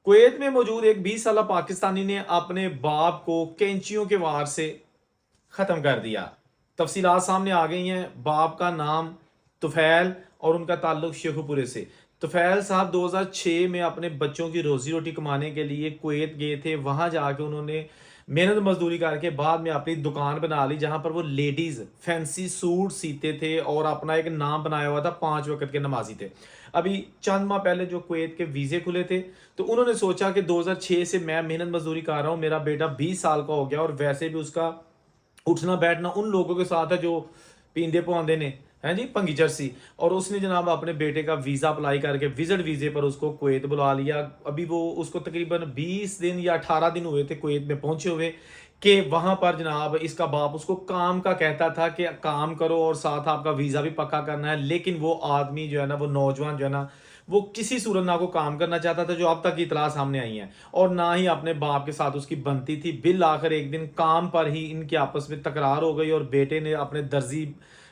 Kuwait में मौजूद एक 20 साला पाकिस्तानी ने अपने बाप को कैंचियों के वार से ख़त्म कर दिया। तफसीलात सामने आ गई हैं। बाप का नाम तुफैल और उनका ताल्लुक शेखुपुरे से। तुफैल साहब 2006 में अपने बच्चों की रोजी रोटी कमाने के लिए कुवैत गए थे। वहाँ जाके उन्होंने मेहनत मजदूरी करके बाद में अपनी दुकान बना ली, जहाँ पर वो लेडीज़ फैंसी सूट सीते थे और अपना एक नाम बनाया हुआ था, 5 वक्त के नमाजी थे। अभी चंद माह पहले जो कुवैत के वीज़े खुले थे, तो उन्होंने सोचा कि 2006 से मैं मेहनत मजदूरी कर रहा हूँ, मेरा बेटा 20 साल का हो गया और वैसे भी उसका उठना बैठना उन लोगों के साथ है जो पींदे पौंदे ने, हैं जी, पंगी चरसी। और उसने जनाब अपने बेटे का वीज़ा अप्लाई करके विजिट वीज़े पर उसको कुवैत बुला लिया। अभी वो उसको तकरीबन 20 दिन या 18 दिन हुए थे कुवैत में पहुंचे हुए, कि वहां पर जनाब इसका बाप उसको काम का कहता था कि काम करो और साथ आपका वीज़ा भी पक्का करना है। लेकिन वो आदमी जो है ना, वो नौजवान जो है ना, वो किसी सूरत ना को काम करना चाहता था, जो अब तक की इतला सामने आई है, और ना ही अपने बाप के साथ उसकी बनती थी। बिल आखिर एक दिन काम पर ही इनकी आपस में तकरार हो गई और बेटे ने अपने दर्जी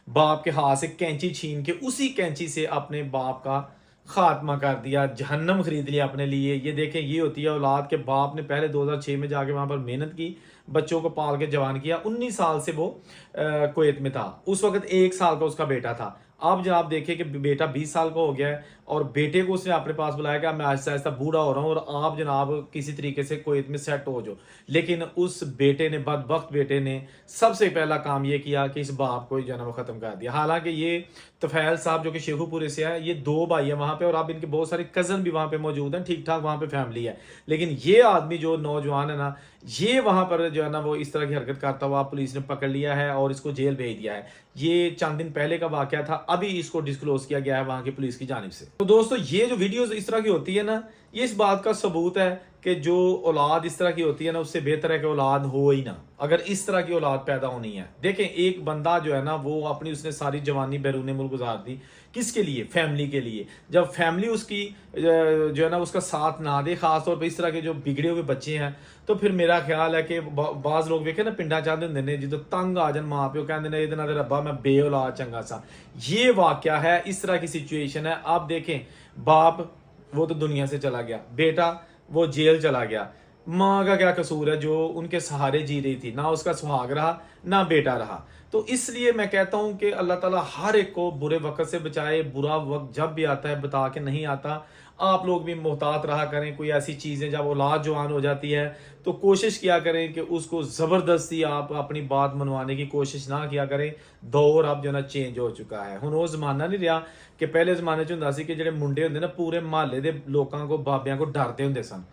बाप के हाथ से कैंची छीन के उसी कैंची से अपने बाप का खात्मा कर दिया, जहन्नम खरीद लिया अपने लिए। ये देखें, ये होती है औलाद के बाप ने पहले 2006 में जाके वहां पर मेहनत की, बच्चों को पाल के जवान किया। 19 साल से वो कुवैत में था। उस वक्त 1 साल का उसका बेटा था। अब जब आप देखें कि बेटा 20 साल का हो गया है और बेटे को उसने अपने पास बुलाया कि मैं आहिस्ता आहिस्ता बूढ़ा हो रहा हूँ और आप जनाब किसी तरीके से कुवैत में सेट हो जाओ। लेकिन उस बेटे ने, बदबख्त बेटे ने, सबसे पहला काम ये किया कि इस बाप को जन्म खत्म कर दिया। हालांकि ये तुफैल साहब जो कि शेखुपुरे से है, ये 2 भाई है वहां पे, और अब इनके बहुत सारे कजन भी वहां पे मौजूद हैं, ठीक ठाक वहां पे फैमिली है। लेकिन ये आदमी जो नौजवान है ना, ये वहां पर जो है ना वो इस तरह की हरकत करता हुआ पुलिस ने पकड़ लिया है और इसको जेल भेज दिया है। ये चंद दिन पहले का वाकया था, अभी इसको डिस्क्लोज किया गया है वहां की पुलिस की जानिब से। तो दोस्तों, ये जो वीडियोस इस तरह की होती है ना, ये इस बात का सबूत है कि जो औलाद इस तरह की होती है ना, उससे बेहतर है कि औलाद हो ही ना, अगर इस तरह की औलाद पैदा होनी है। देखें, एक बंदा जो है ना, वो अपनी उसने सारी जवानी बैरून मुल्क गुजार दी, किसके लिए? फैमिली के लिए। जब फैमिली उसकी जो है ना उसका साथ ना दे, खासतौर पर इस तरह के जो बिगड़े हुए बच्चे हैं, तो फिर मेरा ख्याल है कि बाज लोग देखे ना पिंडा चाहते होंगे ने, जो तंग आ जान माँ प्यो, कहते ने इतना रब्बा मैं बे औलाद चंगा सा। ये वाकया है, इस तरह की सिचुएशन है। आप देखें, बाप वो तो दुनिया से चला गया, बेटा वो जेल चला गया, माँ का क्या कसूर है जो उनके सहारे जी रही थी? ना उसका सुहाग रहा, ना बेटा रहा। तो इसलिए मैं कहता हूं कि अल्लाह ताला हर एक को बुरे वक्त से बचाए। बुरा वक्त जब भी आता है बता के नहीं आता। आप लोग भी मोहतात रहा करें। कोई ऐसी चीज़ें जब औलाद जवान हो जाती है तो कोशिश किया करें कि उसको ज़बरदस्ती आप अपनी बात मनवाने की कोशिश ना किया करें। दौर अब जो ना चेंज हो चुका है। हुण वो जमाना नहीं रहा कि पहले जमाने च हुंदा सी कि जिहड़े मुंडे हुंदे ना, पूरे महल्ले के लोगों को, बाबियां को डरते हुंदे सन।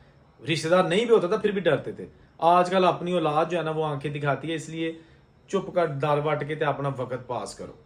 रिश्तेदार नहीं भी होता था फिर भी डरते थे। आजकल अपनी औलाद जो है ना वो आंखें दिखाती है, इसलिए चुप कर दर वट के ते अपना वक्त पास करो।